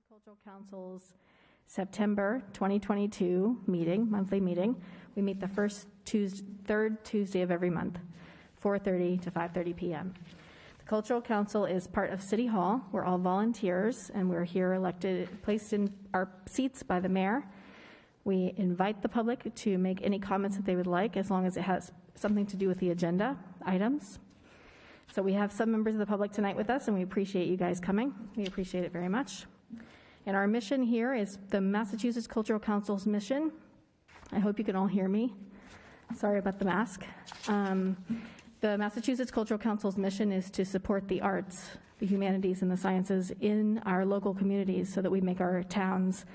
Cultural Council's September 2022 meeting, monthly meeting. We meet the third Tuesday of every month, 4:30 to 5:30 p.m. The Cultural Council is part of City Hall. We're all volunteers, and we're here placed in our seats by the mayor. We invite the public to make any comments that they would like, as long as it has something to do with the agenda items. So we have some members of the public tonight with us, and we appreciate you guys coming. We appreciate it very much. And our mission here is the Massachusetts Cultural Council's mission. I hope you can all hear me. Sorry about the mask. The Massachusetts Cultural Council's mission is to support the arts, the humanities, and the sciences in our local communities so that we make our towns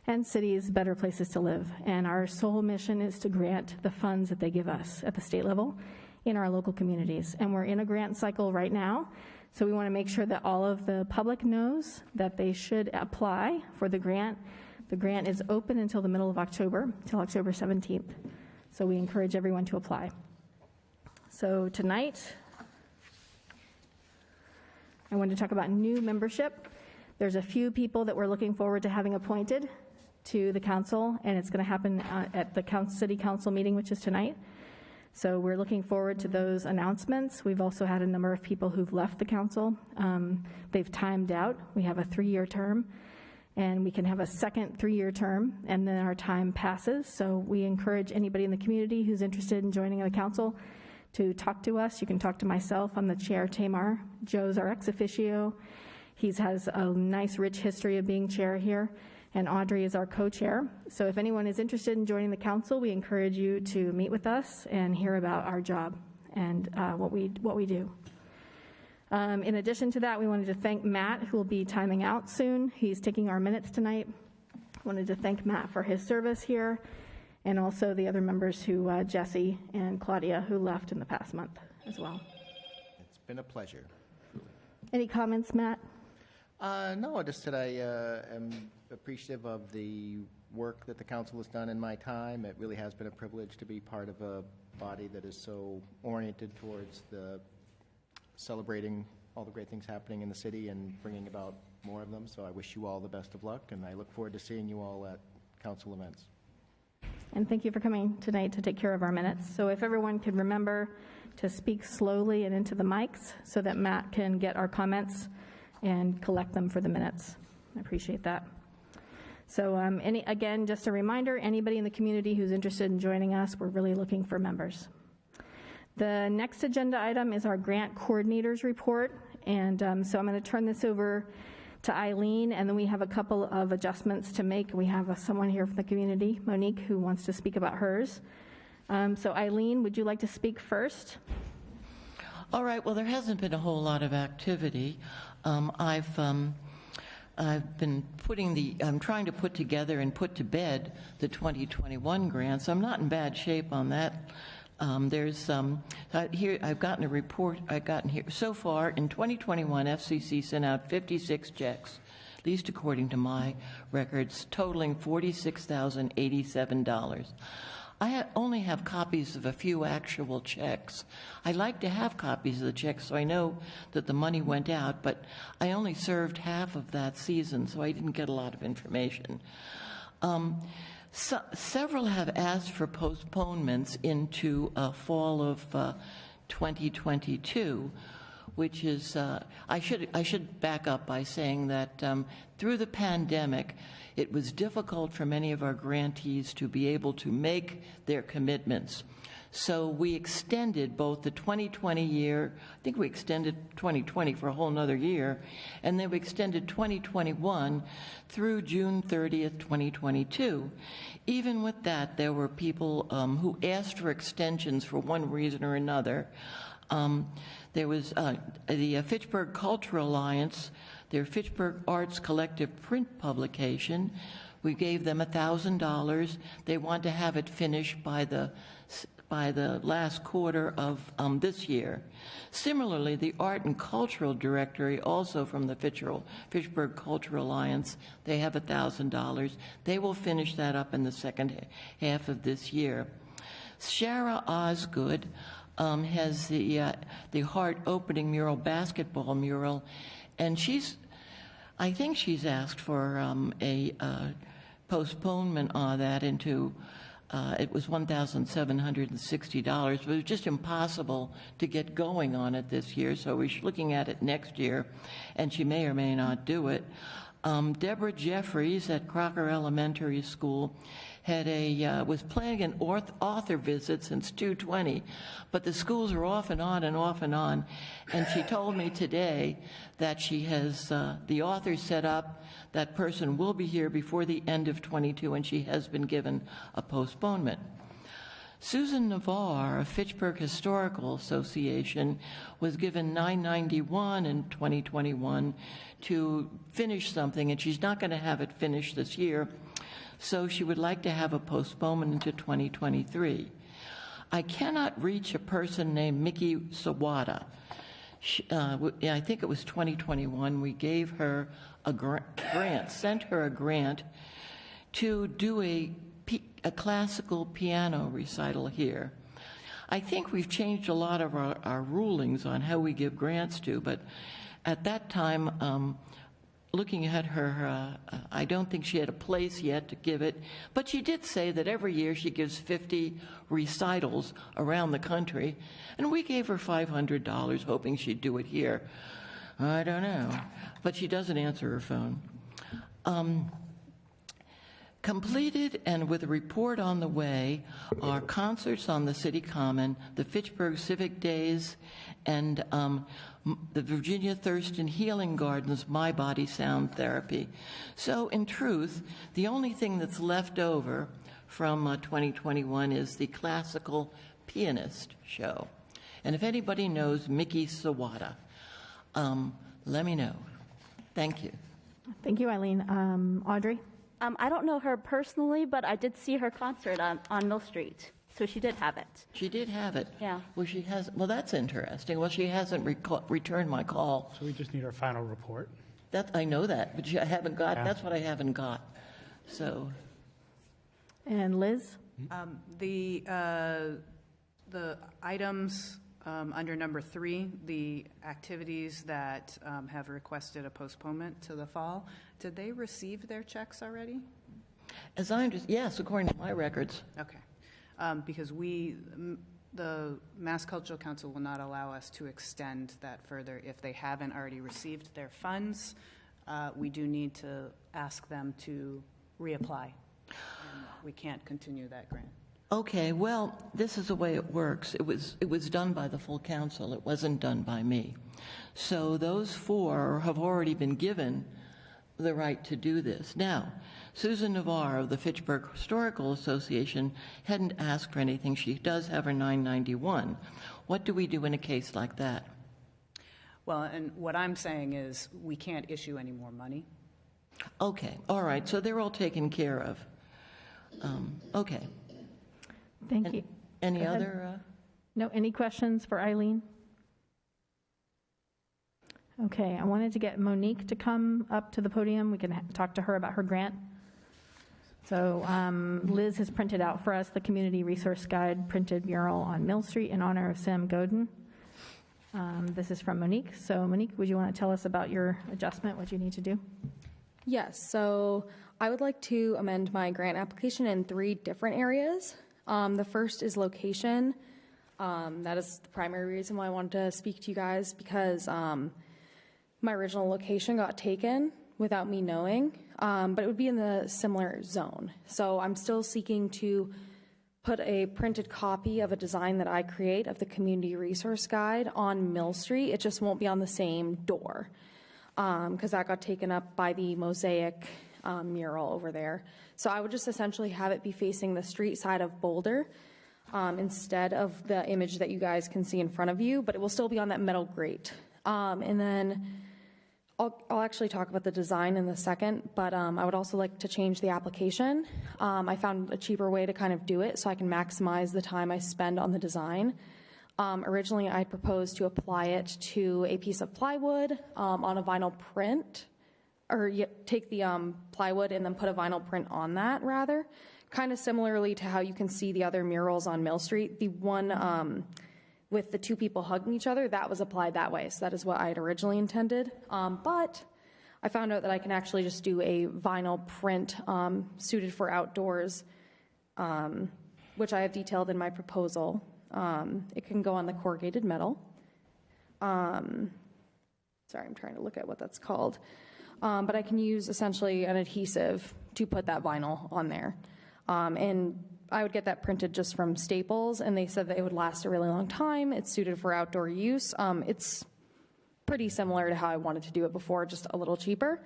and cities better places to live. And our sole mission is to grant the funds that they give us at the state level in our local communities. And we're in a grant cycle right now. So we want to make sure that all of the public knows that they should apply for the grant. The grant is open until the middle of October, until October 17th. So we encourage everyone to apply. So tonight, I want to talk about new membership. There's a few people that we're looking forward to having appointed to the council, and it's going to happen at the city council meeting, which is tonight. So we're looking forward to those announcements. We've also had a number of people who've left the council. They've timed out. We have a 3-year term, and we can have a second 3-year term, and then our time passes. So we encourage anybody in the community who's interested in joining the council to talk to us. You can talk to myself. I'm the chair, Tamar. Joe's our ex officio. He has a nice, rich history of being chair here. And Audrey is our co-chair. So if anyone is interested in joining the council, we encourage you to meet with us and hear about our job and what we do. In addition to that, we wanted to thank Matt, who will be timing out soon. He's taking our minutes tonight. Wanted to thank Matt for his service here, and also the other members who, Jesse and Claudia, who left in the past month as well. It's been a pleasure. Any comments, Matt? No, just that I am appreciative of the work that the council has done in my time. It really has been a privilege to be part of a body that is so oriented towards the celebrating all the great things happening in the city and bringing about more of them. So I wish you all the best of luck, and I look forward to seeing you all at council events. And thank you for coming tonight to take care of our minutes. So if everyone could remember to speak slowly and into the mics so that Matt can get our comments and collect them for the minutes. I appreciate that. So again, just a reminder, anybody in the community who's interested in joining us, we're really looking for members. The next agenda item is our grant coordinators report. And so I'm going to turn this over to Eileen, and then we have a couple of adjustments to make. We have someone here from the community, Monique, who wants to speak about hers. So Eileen, would you like to speak first? All right, well, there hasn't been a whole lot of activity. I've been I'm trying to put together and put to bed the 2021 grants. I'm not in bad shape on that. I've gotten a report here. So far, in 2021, FCC sent out 56 checks, at least according to my records, totaling $46,087. I only have copies of a few actual checks. I like to have copies of the checks so I know that the money went out, but I only served half of that season, so I didn't get a lot of information. Several have asked for postponements into fall of 2022, which is, I should back up by saying that through the pandemic, it was difficult for many of our grantees to be able to make their commitments. So we extended both the 2020 year, I think we extended 2020 for a whole nother year, and then we extended 2021 through June 30th, 2022. Even with that, there were people who asked for extensions for one reason or another. There was the Fitchburg Cultural Alliance, their Fitchburg Arts Collective print publication. We gave them $1,000. They want to have it finished by the last quarter of this year. Similarly, the Art and Cultural Directory, also from the Fitchburg Cultural Alliance, they have $1,000. They will finish that up in the second half of this year. Shara Osgood has the Heart opening mural, basketball mural, and she's I think she's asked for a postponement on that into, it was $1,760, but it was just impossible to get going on it this year, so we're looking at it next year, and she may or may not do it. Deborah Jeffries at Crocker Elementary School was planning an author visit since 2/20, but the schools are off and on and off and on. And she told me today that she has the author set up. That person will be here before the end of 22, and she has been given a postponement. Susan Navarre of Fitchburg Historical Association was given $991 in 2021 to finish something, and she's not going to have it finished this year, so she would like to have a postponement into 2023. I cannot reach a person named Mickey Sawada. I think it was 2021, we gave her a grant, sent her a grant to do a classical piano recital here. I think we've changed a lot of our rulings on how we give grants to, but at that time, looking at her, I don't think she had a place yet to give it, but she did say that every year she gives 50 recitals around the country, and we gave her $500 hoping she'd do it here. I don't know, but she doesn't answer her phone. Completed and with a report on the way are concerts on the City Common, the Fitchburg Civic Days, and the Virginia Thurston Healing Gardens My Body Sound Therapy. So in truth, the only thing that's left over from 2021 is the classical pianist show. And if anybody knows Mickey Sawada, let me know. Thank you. Thank you, Eileen. Audrey? I don't know her personally, but I did see her concert on Mill Street, so she did have it. She did have it. Yeah. Well, well, that's interesting. Well, she hasn't returned my call. So we just need our final report. I know that, but I haven't got. Yeah. That's what I haven't got. So. And Liz? The items under number 3, the activities that have requested a postponement to the fall, did they receive their checks already? As I understand, yes, according to my records. Okay. Because the Mass Cultural Council will not allow us to extend that further if they haven't already received their funds. We do need to ask them to reapply. And we can't continue that grant. Okay, well, this is the way it works. It was done by the full council. It wasn't done by me. So those 4 have already been given the right to do this. Now, Susan Navarre of the Fitchburg Historical Association hadn't asked for anything. She does have her 991. What do we do in a case like that? Well, and what I'm saying is we can't issue any more money. Okay, all right, so they're all taken care of. Okay. Thank you. Any Go ahead. other? No, any questions for Eileen? Okay, I wanted to get Monique to come up to the podium. We can talk to her about her grant. So Liz has printed out for us the Community Resource Guide printed mural on Mill Street in honor of Sam Godin. This is from Monique. So Monique, would you want to tell us about your adjustment, what you need to do? Yes, so I would like to amend my grant application in 3 different areas. The first is location. That is the primary reason why I wanted to speak to you guys, because my original location got taken without me knowing, but it would be in the similar zone. So I'm still seeking to put a printed copy of a design that I create of the Community Resource Guide on Mill Street. It just won't be on the same door, because that got taken up by the mosaic mural over there. So I would just essentially have it be facing the street side of Boulder instead of the image that you guys can see in front of you, but it will still be on that metal grate. And then I'll actually talk about the design in a second, but I would also like to change the application. I found a cheaper way to kind of do it so I can maximize the time I spend on the design. Originally, I proposed to apply it to a piece of plywood on a vinyl print, or take the plywood and then put a vinyl print on that, rather. Kind of similarly to how you can see the other murals on Mill Street. The one with the 2 people hugging each other, that was applied that way. So that is what I had originally intended. But I found out that I can actually just do a vinyl print suited for outdoors, which I have detailed in my proposal. It can go on the corrugated metal. Sorry, I'm trying to look at what that's called. But I can use essentially an adhesive to put that vinyl on there. And I would get that printed just from Staples, and they said that it would last a really long time. It's suited for outdoor use. It's pretty similar to how I wanted to do it before, just a little cheaper.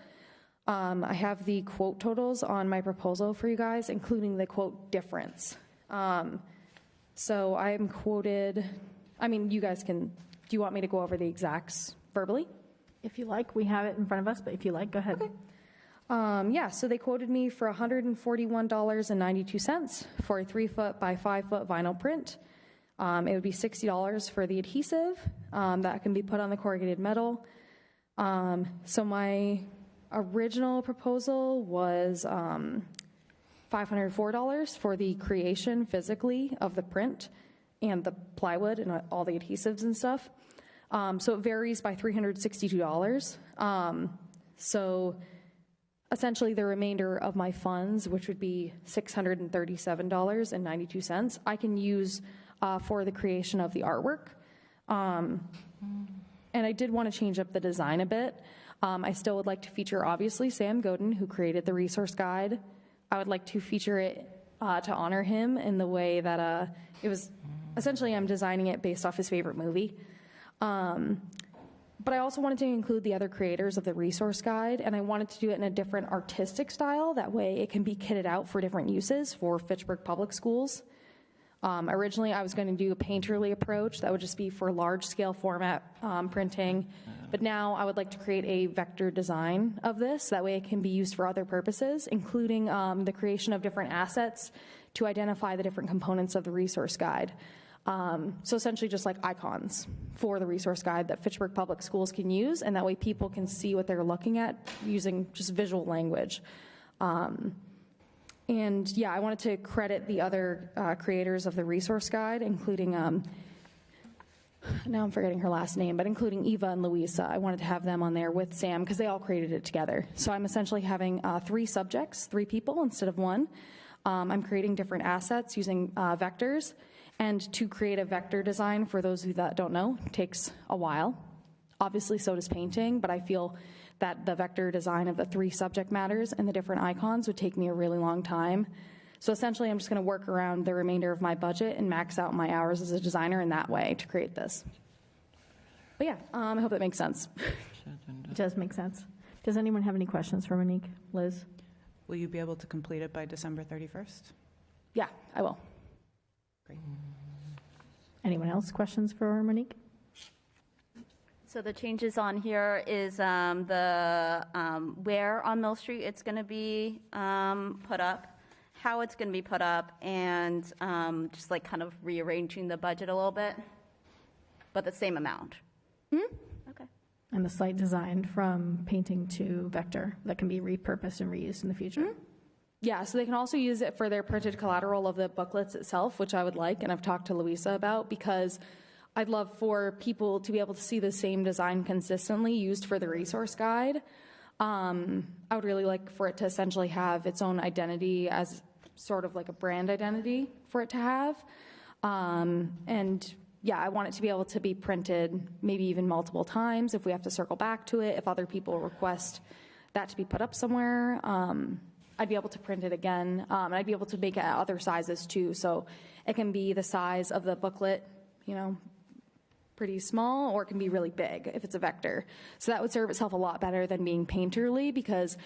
I have the quote totals on my proposal for you guys, including the quote difference. So I am quoted, I mean, you guys can, do you want me to go over the exacts verbally? If you like, we have it in front of us, but if you like, go ahead. Okay. Yeah, so they quoted me for $141.92 for a 3-foot by 5-foot vinyl print. It would be $60 for the adhesive that can be put on the corrugated metal. So my original proposal was $504 for the creation physically of the print and the plywood and all the adhesives and stuff. So it varies by $362. So essentially the remainder of my funds, which would be $637.92, I can use for the creation of the artwork. And I did want to change up the design a bit. I still would like to feature, obviously, Sam Godin, who created the resource guide. I would like to feature it to honor him in the way that it was, essentially I'm designing it based off his favorite movie. But I also wanted to include the other creators of the resource guide, and I wanted to do it in a different artistic style. That way it can be kitted out for different uses for Fitchburg Public Schools. Originally, I was going to do a painterly approach that would just be for large-scale format printing, but now I would like to create a vector design of this. That way it can be used for other purposes, including the creation of different assets to identify the different components of the resource guide. So essentially just like icons for the resource guide that Fitchburg Public Schools can use, and that way people can see what they're looking at using just visual language. And yeah, I wanted to credit the other creators of the resource guide, including, now I'm forgetting her last name, but including Eva and Louisa. I wanted to have them on there with Sam because they all created it together. So I'm essentially having 3 subjects, 3 people instead of 1. I'm creating different assets using vectors. And to create a vector design, for those of you that don't know, takes a while. Obviously, so does painting, but I feel that the vector design of the 3 subject matters and the different icons would take me a really long time. So essentially, I'm just going to work around the remainder of my budget and max out my hours as a designer in that way to create this. But yeah, I hope that makes sense. It does make sense. Does anyone have any questions for Monique? Liz? Will you be able to complete it by December 31st? Yeah, I will. Great. Anyone else questions for Monique? So the changes on here is the where on Mill Street it's going to be put up, how it's going to be put up, and just like kind of rearranging the budget a little bit, but the same amount. Mm-hmm. Okay. And the site design from painting to vector that can be repurposed and reused in the future. Mm-hmm. Yeah, so they can also use it for their printed collateral of the booklets itself, which I would like, and I've talked to Louisa about, because I'd love for people to be able to see the same design consistently used for the resource guide. I would really like for it to essentially have its own identity as sort of like a brand identity for it to have. And yeah, I want it to be able to be printed maybe even multiple times if we have to circle back to it, if other people request that to be put up somewhere. I'd be able to print it again, and I'd be able to make it other sizes too. So it can be the size of the booklet, you know, pretty small, or it can be really big if it's a vector. So that would serve itself a lot better than being painterly, because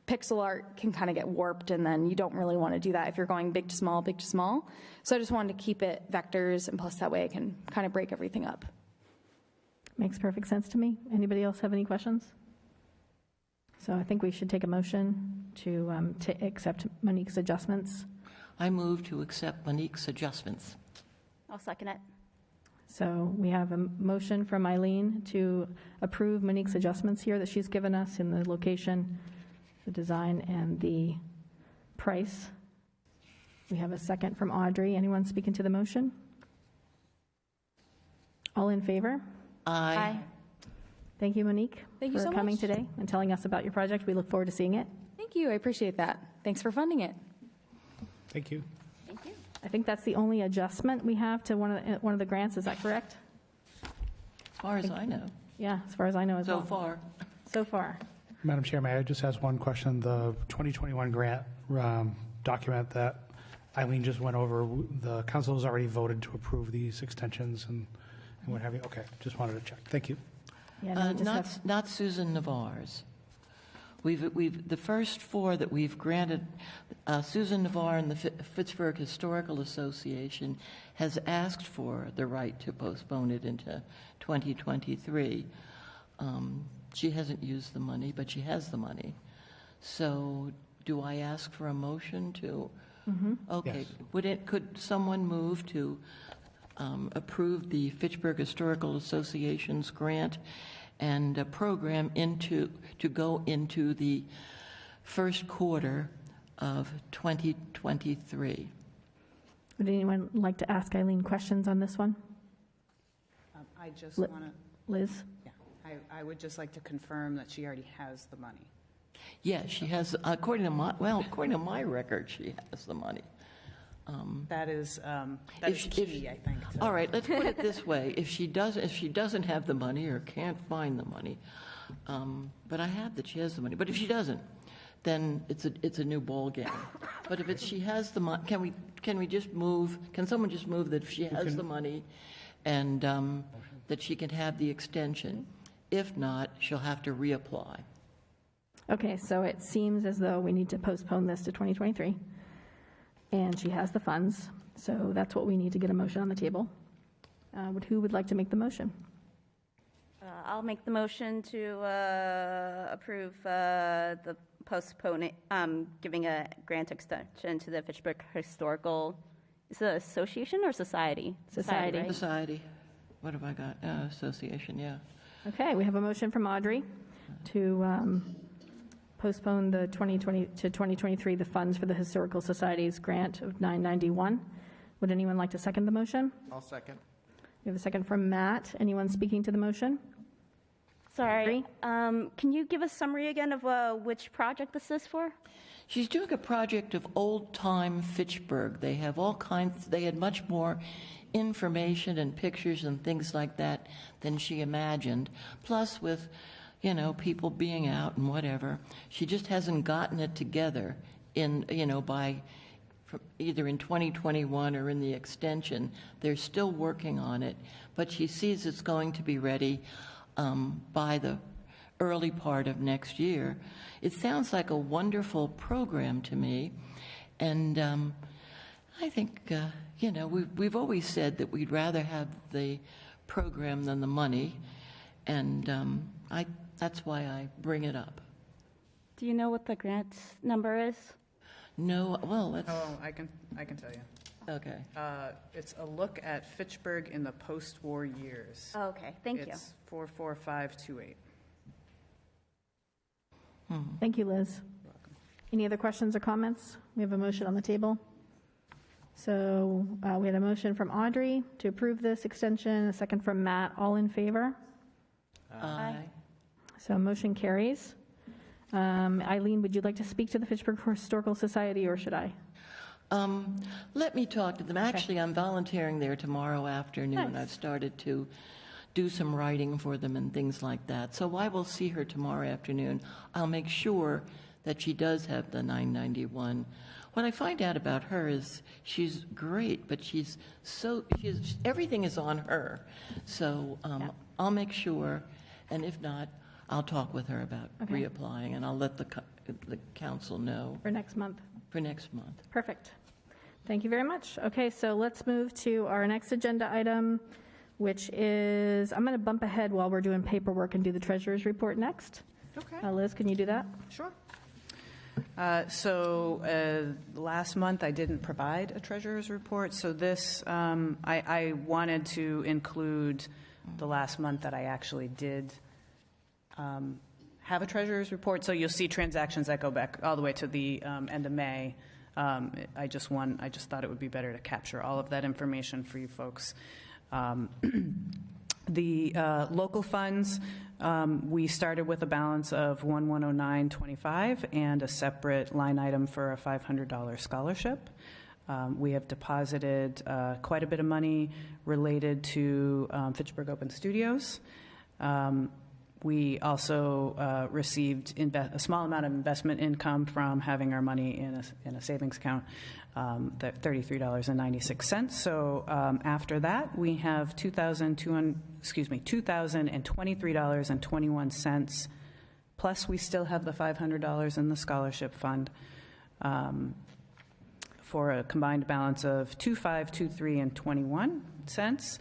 pixel art can kind of get warped, and then you don't really want to do that if you're going big to small, big to small. So I just wanted to keep it vectors, and plus that way I can kind of break everything up. Makes perfect sense to me. Anybody else have any questions? So I think we should take a motion to accept Monique's adjustments. I move to accept Monique's adjustments. I'll second it. So we have a motion from Eileen to approve Monique's adjustments here that she's given us in the location, the design, and the price. We have a second from Audrey. Anyone speaking to the motion? All in favor? Aye. Thank you, Monique, Thank you so for coming much. today and telling us about your project. We look forward to seeing it. Thank you. I appreciate that. Thanks for funding it. Thank you. Thank you. I think that's the only adjustment we have to one of the grants. Is that correct? As far as I know, Yeah, as far as I know as so well. far. So far. Madam Chair, may I just ask one question? The 2021 grant document that Eileen just went over, the council has already voted to approve these extensions and what have you. Okay, just wanted to check. Thank you. Yeah, no, we just have, Not Susan Navarre's. The first four that we've granted, Susan Navarre and the Fitchburg Historical Association has asked for the right to postpone it into 2023. She hasn't used the money, but she has the money. So do I ask for a motion to? Okay. Yes. Could someone move to approve the Fitchburg Historical Association's grant and a program to go into the first quarter of 2023? would anyone like to ask Eileen questions on this one? I just Li- want to, Liz? yeah, I would just like to confirm that she already has the money. Yeah, she has, according to my record, she has the money. That is If- key, I think. All right, let's put it this way. If she doesn't have the money or can't find the money, but I have that she has the money, but if she doesn't, then it's a new ball game. But if she has the money, can someone just move that if she has the money and that she can have the extension? If not, she'll have to reapply. Okay, so it seems as though we need to postpone this to 2023, and she has the funds, so that's what we need to get a motion on the table. Who would like to make the motion? I'll make the motion to approve the postponing, giving a grant extension to the Fitchburg Historical, is it association or society? Society. right? Society, what have I got? Association, yeah. Okay, we have a motion from Audrey to postpone the 2020 to 2023, the funds for the Historical Society's grant of $991. Would anyone like to second the motion? I'll second. We have a second from Matt. Anyone speaking to the motion? Sorry, can you give a summary again of which project this is for? She's doing a project of old-time Fitchburg. They have all kinds, they had much more information and pictures and things like that than she imagined. Plus with, people being out and whatever, she just hasn't gotten it together either in 2021 or in the extension. They're still working on it, but she sees it's going to be ready by the early part of next year. It sounds like a wonderful program to me, and I think, we've always said that we'd rather have the program than the money, and that's why I bring it up. Do you know what the grant number is? No, well, let's, Oh, I can tell you. okay. It's a look at Fitchburg in the post-war years. Oh, okay, thank you. It's 44528. Thank you, Liz. Any other questions or comments? We have a motion on the table. So we had a motion from Audrey to approve this extension, a second from Matt. All in favor? Aye. So motion carries. Eileen, would you like to speak to the Fitchburg Historical Society, or should I? Let me talk to them. Actually, I'm volunteering there tomorrow afternoon. Nice. I've started to do some writing for them and things like that. So I will see her tomorrow afternoon. I'll make sure that she does have the 991. What I find out about her is she's great, but everything is on her. So I'll make sure, and if not, I'll talk with her about Okay. reapplying, and I'll let the council know For next month? for next month. Perfect. Thank you very much. Okay, so let's move to our next agenda item, which is, I'm going to bump ahead while we're doing paperwork and do the treasurer's report next. Okay. Liz, can you do that? Sure. Last month, I didn't provide a treasurer's report, so this, I wanted to include the last month that I actually did have a treasurer's report. So you'll see transactions that go back all the way to the end of May. I just thought it would be better to capture all of that information for you folks. The local funds, We started with a balance of 1,109.25 and a separate line item for a $500 scholarship. We have deposited quite a bit of money related to Fitchburg Open Studios. We also received a small amount of investment income from having our money in a savings account, $33.96. So after that, we have $2,023.21. Plus, we still have the $500 in the scholarship fund, for a combined balance of $2,523.21.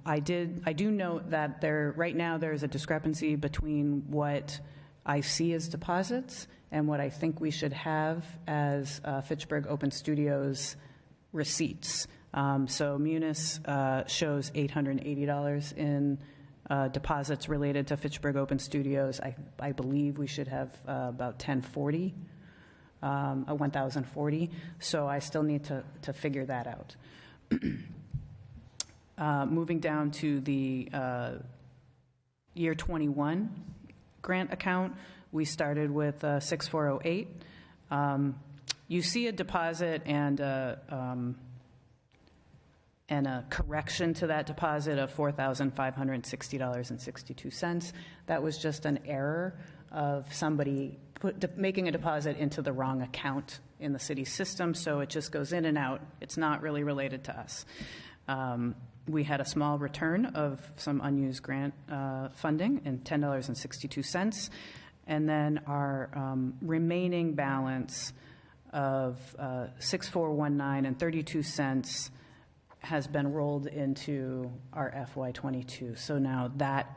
I do note that right now there's a discrepancy between what I see as deposits and what I think we should have as Fitchburg Open Studios receipts. So Munis shows $880 in deposits related to Fitchburg Open Studios. I believe we should have about 1,040. So I still need to figure that out. Moving down to the year 21 grant account, we started with 6408. You see a deposit and a correction to that deposit of $4,560.62. That was just an error of somebody making a deposit into the wrong account in the city system, so it just goes in and out. It's not really related to us. We had a small return of some unused grant funding in $10.62, and then our remaining balance of $6,419.32 has been rolled into our FY22. So now that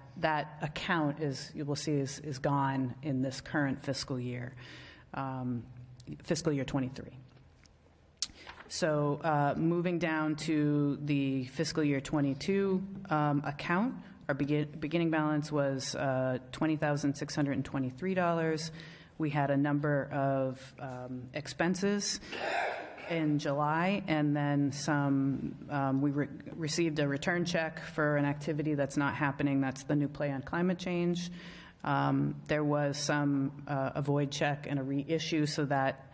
account you will see is gone in this current fiscal year 23. So moving down to the fiscal year 22 account, our beginning balance was $20,623. We had a number of expenses in July, and then some. We received a return check for an activity that's not happening. That's the new play on climate change. There was a void check and a reissue, so that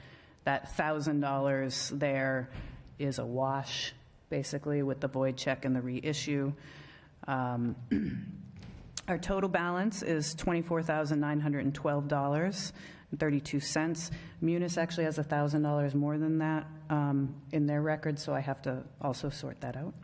$1,000 there is a wash, basically, with the void check and the reissue. Our total balance is $24,912.32. Munis actually has $1,000 more than that in their record, so I have to also sort that out.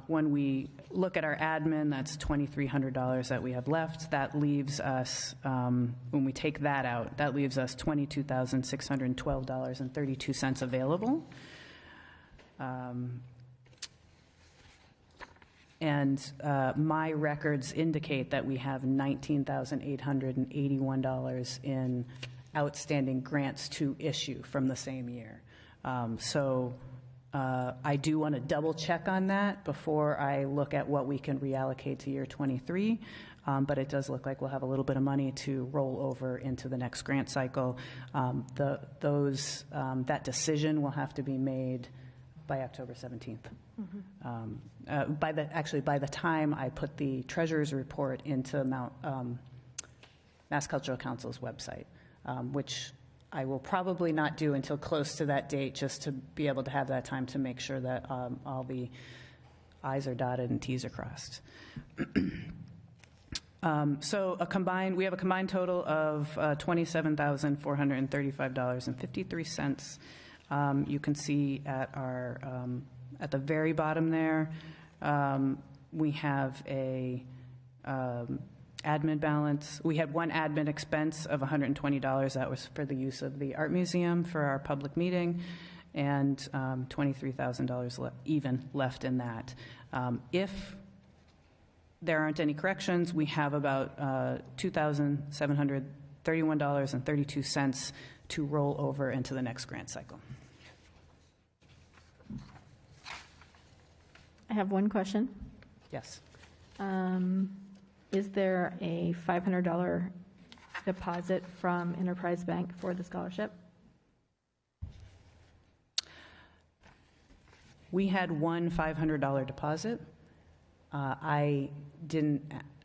When we look at our admin, that's $2,300 that we have left. That leaves us, when we take that out, that leaves us $22,612.32 available. And my records indicate that we have $19,881 in outstanding grants to issue from the same year. So I do want to double check on that before I look at what we can reallocate to year 23. But it does look like we'll have a little bit of money to roll over into the next grant cycle. That decision will have to be made by October 17th. Mm-hmm. By the time I put the treasurer's report into Mass Cultural Council's website, which I will probably not do until close to that date, just to be able to have that time to make sure that all the I's are dotted and T's are crossed. So we have a combined total of $27,435.53. You can see at the very bottom there, we have a admin balance. We had one admin expense of $120. That was for the use of the art museum for our public meeting, and $23,000 even left in that. If there aren't any corrections, we have about $2,731.32 to roll over into the next grant cycle. I have one question. Yes. Is there a $500 deposit from Enterprise Bank for the scholarship? We had one $500 deposit.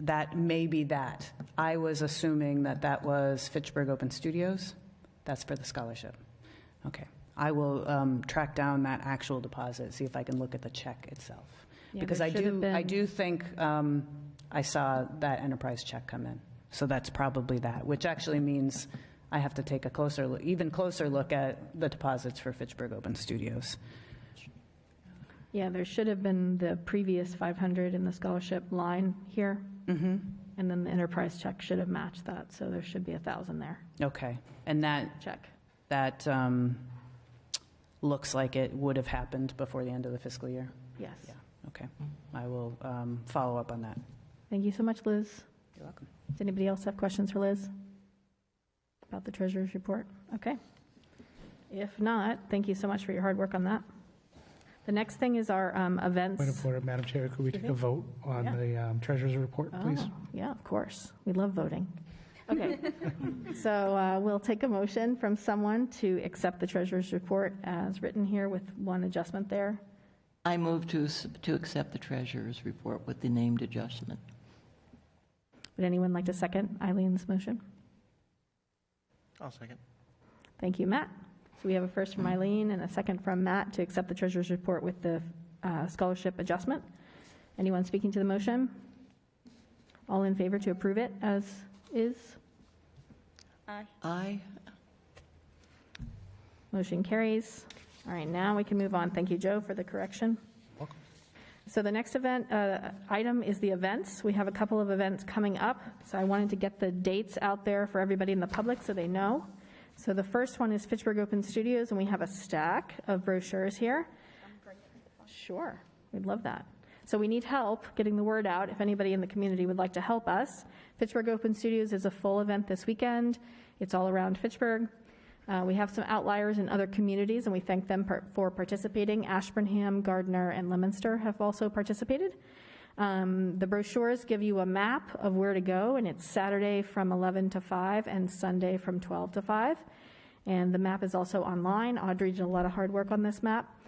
that may be that. I was assuming that that was Fitchburg Open Studios. That's for the scholarship. Okay. I will track down that actual deposit, see if I can look at the check itself. Yeah, Because there I should have been- do think I saw that enterprise check come in. So that's probably that, which actually means I have to take a even closer look at the deposits for Fitchburg Open Studios. Yeah, there should have been the previous 500 in the scholarship line here. Mm-hmm. And then the enterprise check should have matched that, so there should be 1,000 there. Okay. And Check. that looks like it would have happened before the end of the fiscal year? Yes. Yeah. Okay. I will follow up on that. Thank you so much, Liz. You're welcome. Does anybody else have questions for Liz about the treasurer's report? Okay. If not, thank you so much for your hard work on that. The next thing is our events. Point of order, Madam Chair, could we take a vote on Yeah. the treasurer's report, please? Oh, yeah, of course. We love voting. Okay. So we'll take a motion from someone to accept the treasurer's report as written here with one adjustment there. I move to accept the treasurer's report with the named adjustment. Would anyone like to second Eileen's motion? I'll second. Thank you, Matt. So we have a first from Eileen and a second from Matt to accept the treasurer's report with the scholarship adjustment. Anyone speaking to the motion? All in favor to approve it as is? Aye. Aye. Motion carries. All right, now we can move on. Thank you, Joe, for the correction. Welcome. So the next event item is the events. We have a couple of events coming up, so I wanted to get the dates out there for everybody in the public so they know. So the first one is Fitchburg Open Studios, and we have a stack of brochures here. Sure, we'd love that. So we need help getting the word out if anybody in the community would like to help us. Fitchburg Open Studios is a full event this weekend. It's all around Fitchburg. We have some outliers in other communities, and we thank them for participating. Ashburnham, Gardner, and Leominster have also participated. The brochures give you a map of where to go, and it's Saturday from 11 to 5 and Sunday from 12 to 5. And the map is also online. Audrey did a lot of hard work on this map.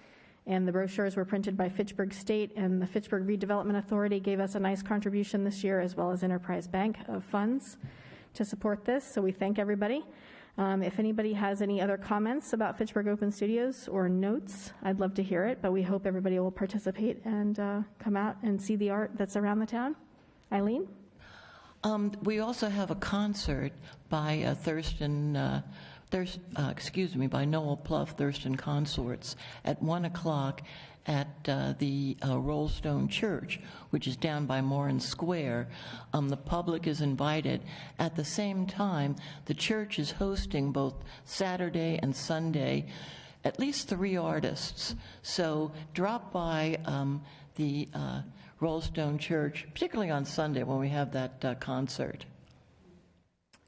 And the brochures were printed by Fitchburg State, and the Fitchburg Redevelopment Authority gave us a nice contribution this year, as well as Enterprise Bank of funds to support this. So we thank everybody. If anybody has any other comments about Fitchburg Open Studios or notes, I'd love to hear it, but we hope everybody will participate and come out and see the art that's around the town. Eileen? We also have a concert by by Noel Pluff Thurston Consorts at 1 o'clock at the Rollstone Church, which is down by Morin Square. The public is invited. At the same time, the church is hosting both Saturday and Sunday at least 3 artists. So drop by the Rollstone Church, particularly on Sunday when we have that concert.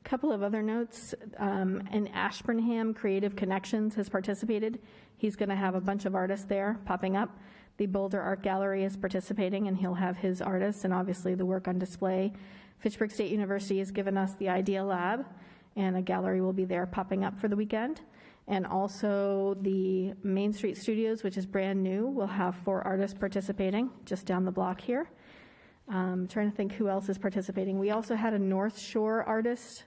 A couple of other notes. In Ashburnham, Creative Connections has participated. He's going to have a bunch of artists there popping up. The Boulder Art Gallery is participating, and he'll have his artists and obviously the work on display. Fitchburg State University has given us the Idea Lab, and a gallery will be there popping up for the weekend. And also the Main Street Studios, which is brand new, will have 4 artists participating just down the block here. I'm trying to think who else is participating. We also had a North Shore artist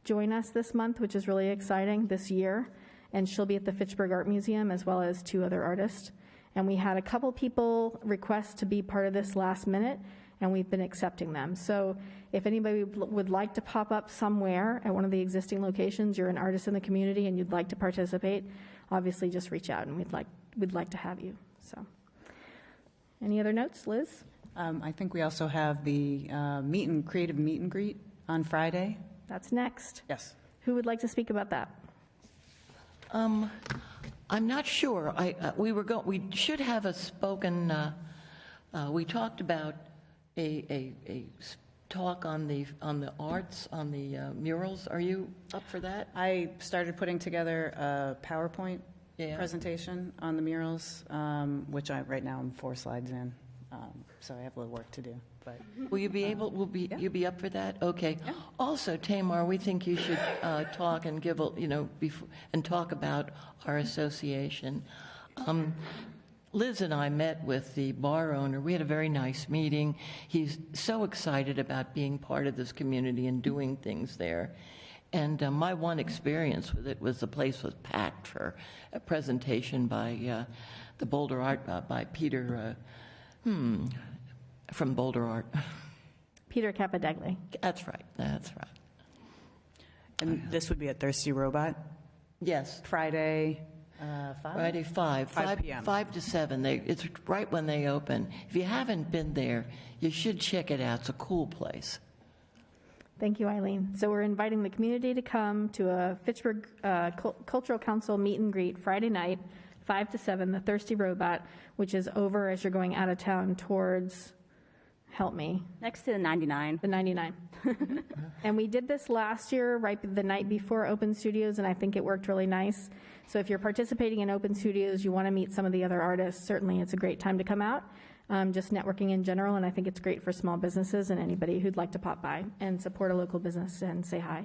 join us this month, which is really exciting this year, and she'll be at the Fitchburg Art Museum as well as 2 other artists. And we had a couple people request to be part of this last minute, and we've been accepting them. So if anybody would like to pop up somewhere at one of the existing locations, you're an artist in the community and you'd like to participate, obviously just reach out and we'd like to have you. So, any other notes, Liz? I think we also have the creative meet and greet on Friday. That's next. Yes. Who would like to speak about that? I'm not sure. We should have a spoken. We talked about a talk on the arts, on the murals. Are you up for that? I started putting together a PowerPoint Yeah. presentation on the murals, which right now I'm 4 slides in, so I have a little work to do. But Will you be able? You be up for that? Okay. Yeah. Also, Tamar, we think you should talk and give and talk about our association. Liz and I met with the bar owner. We had a very nice meeting. He's so excited about being part of this community and doing things there. And my one experience with it was the place was packed for a presentation by the Boulder Art, by Peter, from Boulder Art. Peter Capadegli. That's right, that's right. And this would be at Thirsty Robot, Yes, Friday, 5? Friday, 5 p.m. 5 to 7. It's right when they open. If you haven't been there, you should check it out. It's a cool place. Thank you, Eileen. So we're inviting the community to come to a Fitchburg Cultural Council meet and greet Friday night, 5 to 7, the Thirsty Robot, which is over as you're going out of town towards, help me, Next to the 99. the 99. And we did this last year, right the night before Open Studios, and I think it worked really nice. So if you're participating in Open Studios, you want to meet some of the other artists, certainly it's a great time to come out. Just networking in general, and I think it's great for small businesses and anybody who'd like to pop by and support a local business and say hi.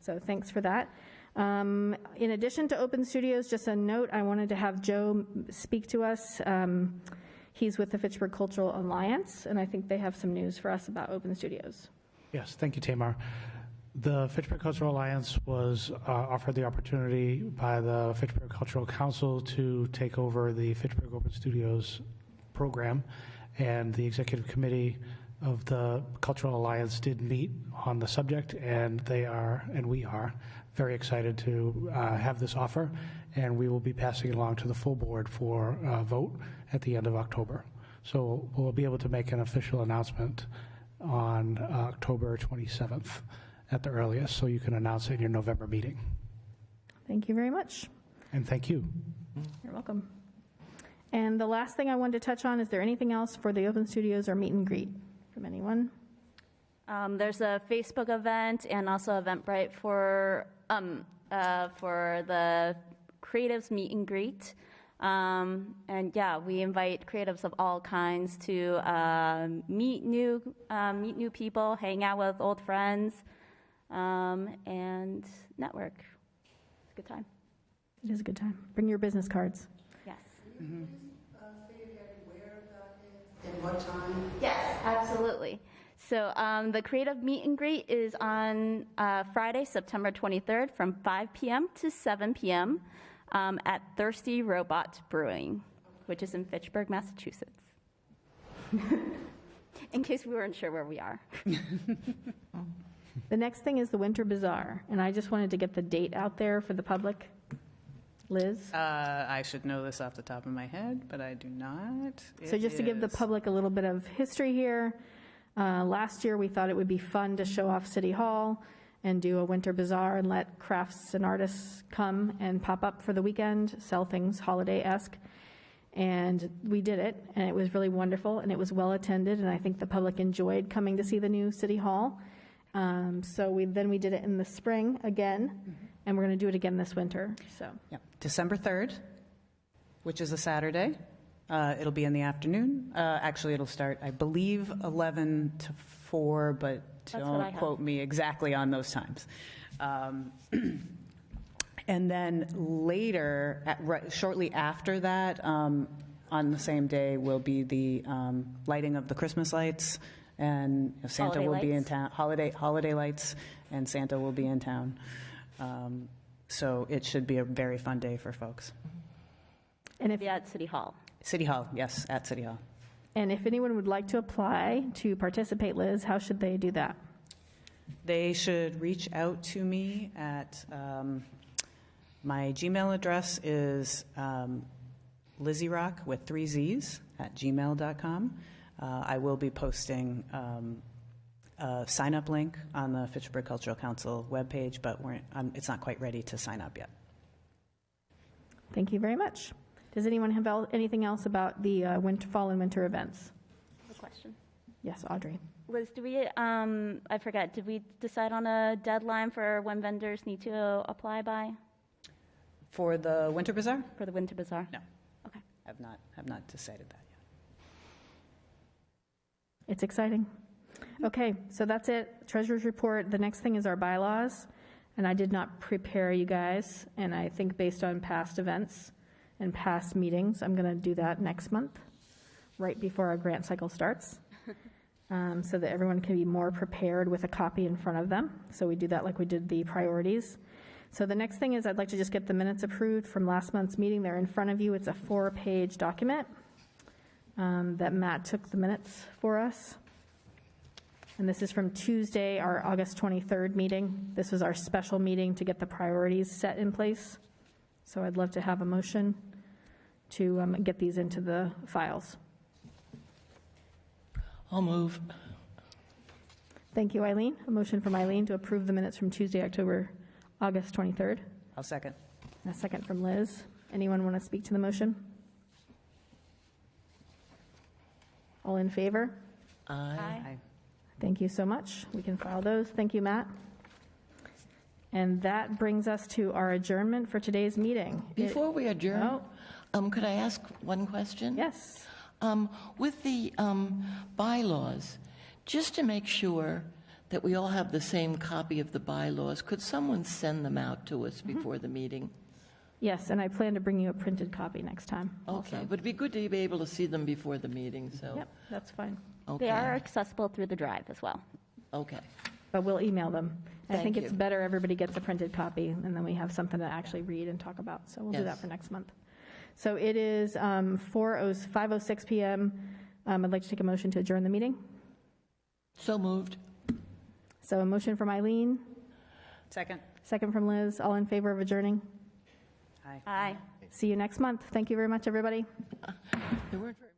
So thanks for that. In addition to Open Studios, just a note, I wanted to have Joe speak to us. He's with the Fitchburg Cultural Alliance, and I think they have some news for us about Open Studios. Yes, thank you, Tamar. The Fitchburg Cultural Alliance was offered the opportunity by the Fitchburg Cultural Council to take over the Fitchburg Open Studios program, and the executive committee of the Cultural Alliance did meet on the subject, and we are very excited to have this offer, and we will be passing it along to the full board for a vote at the end of October. So we'll be able to make an official announcement on October 27th at the earliest, so you can announce it in your November meeting. Thank you very much. And thank you. You're welcome. And the last thing I wanted to touch on, is there anything else for the Open Studios or meet and greet from anyone? There's a Facebook event and also Eventbrite for the creatives meet and greet. And yeah, we invite creatives of all kinds to meet new people, hang out with old friends, and network. It's a good time. It is a good time. Bring your business cards. Yes. Say again where that is and what time? Yes, absolutely. So the creative meet and greet is on Friday, September 23rd from 5 p.m. to 7 p.m. At Thirsty Robot Brewing, which is in Fitchburg, Massachusetts. In case we weren't sure where we are. The next thing is the Winter Bazaar, and I just wanted to get the date out there for the public. Liz? I should know this off the top of my head, but I do not. So just to give the public a little bit of history here, last year we thought it would be fun to show off City Hall and do a winter bazaar and let crafts and artists come and pop up for the weekend, sell things holiday-esque. And we did it, and it was really wonderful, and it was well attended, and I think the public enjoyed coming to see the new City Hall. So we did it in the spring again, and we're going to do it again this winter. So Yep. December 3rd, which is a Saturday. It'll be in the afternoon. Actually, it'll start, I believe, 11 to 4, but That's what I don't have. quote me exactly on those times. And then later, shortly after that, on the same day, will be the lighting of the Christmas lights, and Santa Holiday will be in lights. town. Holiday lights, and Santa will be in town. So it should be a very fun day for folks. and if Be at City Hall. City Hall, yes, at City Hall. anyone would like to apply to participate, Liz, how should they do that? They should reach out to me at, my Gmail address is LizzieRock with 3 Z's at gmail.com. I will be posting a sign-up link on the Fitchburg Cultural Council webpage, but it's not quite ready to sign up yet. Thank you very much. Does anyone have anything else about the fall and winter events? A question. Yes, Audrey. I forget, did we decide on a deadline for when vendors need to apply by For the Winter Bazaar? for the Winter Bazaar? No. Okay. Have not decided that yet. It's exciting. Okay, so that's it. Treasurer's report. The next thing is our bylaws, and I did not prepare you guys, and I think based on past events and past meetings. I'm going to do that next month, right before our grant cycle starts, so that everyone can be more prepared with a copy in front of them. So we do that like we did the priorities. So the next thing is I'd like to just get the minutes approved from last month's meeting. They're in front of you. It's a 4-page document that Matt took the minutes for us. And this is from Tuesday, our August 23rd meeting. This was our special meeting to get the priorities set in place. So I'd love to have a motion to get these into the files. I'll move. Thank you, Eileen. A motion from Eileen to approve the minutes from Tuesday, August 23rd. I'll second. And a second from Liz. Anyone want to speak to the motion? All in favor? Aye. Thank you so much. We can file those. Thank you, Matt. And that brings us to our adjournment for today's meeting. Before we adjourn, could I ask one question? Yes. With the bylaws, just to make sure that we all have the same copy of the bylaws, could someone send them out to us before the meeting? Yes, and I plan to bring you a printed copy next time. Okay, also. but it'd be good to be able to see them before the meeting, so. Yep, that's fine. Okay. They are accessible through the drive as well. Okay. But we'll email them. I Thank think it's you. better everybody gets a printed copy, and then we have something to actually read and talk about. So we'll do that Yes. for next month. So it is 5:06 PM. I'd like to take a motion to adjourn the meeting. So moved. So a motion from Eileen, Second. second from Liz. All in favor of adjourning? Aye. Aye. See you next month. Thank you very much, everybody. There weren't very